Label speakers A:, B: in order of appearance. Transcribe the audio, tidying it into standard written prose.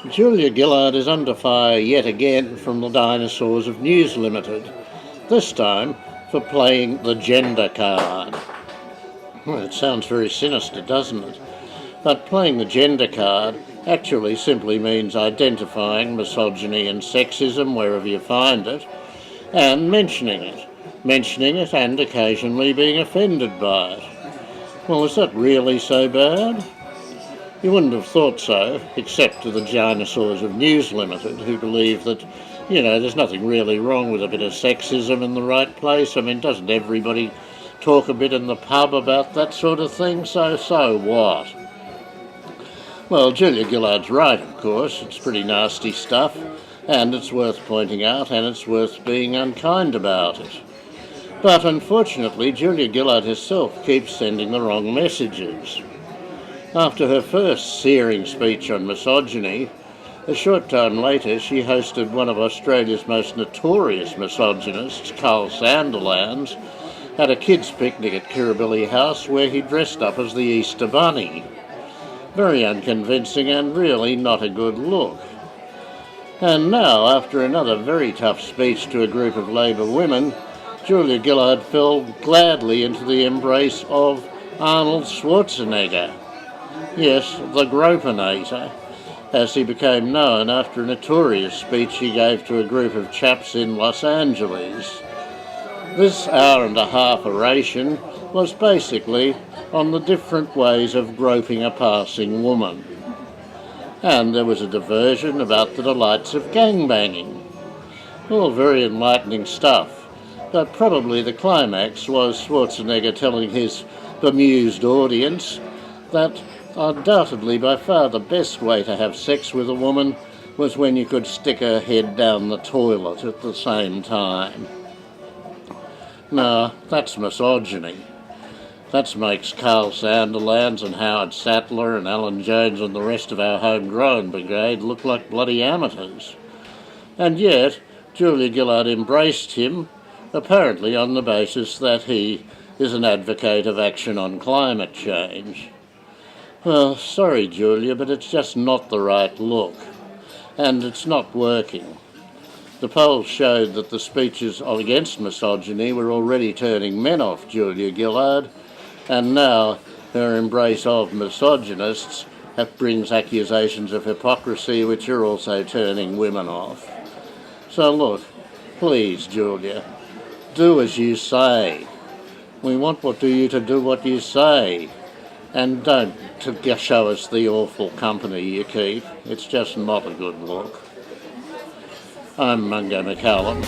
A: Julia Gillard is under fire yet again from the dinosaurs of News Limited, this time for playing the gender card. Well, it sounds very sinister, doesn't it? But playing the gender card actually simply means identifying misogyny and sexism wherever you find it, and mentioning it and occasionally being offended by it. Well, is that really so bad? You wouldn't have thought so, except to the dinosaurs of News Limited, who believe that, there's nothing really wrong with a bit of sexism in the right place. I mean, doesn't everybody talk a bit in the pub about that sort of thing? So what? Well, Julia Gillard's right, of course. It's pretty nasty stuff, and it's worth pointing out, and it's worth being unkind about it. But unfortunately, Julia Gillard herself keeps sending the wrong messages. After her first searing speech on misogyny, a short time later she hosted one of Australia's most notorious misogynists, Carl Sandilands, at a kids' picnic at Kirribilli House where he dressed up as the Easter Bunny. Very unconvincing and really not a good look. And now, after another very tough speech to a group of Labor women, Julia Gillard fell gladly into the embrace of Arnold Schwarzenegger. Yes, the Gropinator, as he became known after a notorious speech he gave to a group of chaps in Los Angeles. This hour-and-a-half oration was basically on the different ways of groping a passing woman. And there was a diversion about the delights of gangbanging. All very enlightening stuff, but probably the climax was Schwarzenegger telling his bemused audience that undoubtedly by far the best way to have sex with a woman was when you could stick her head down the toilet at the same time. No, that's misogyny. That makes Carl Sandilands and Howard Sattler and Alan Jones and the rest of our homegrown brigade look like bloody amateurs. And yet, Julia Gillard embraced him, apparently on the basis that he is an advocate of action on climate change. Well, sorry, Julia, but it's just not the right look. And it's not working. The polls showed that the speeches against misogyny were already turning men off Julia Gillard, and now her embrace of misogynists brings accusations of hypocrisy which are also turning women off. So look, please, Julia, do as you say. We want you to do what you say. And don't to show us the awful company you keep. It's just not a good look. I'm Mungo McCallum.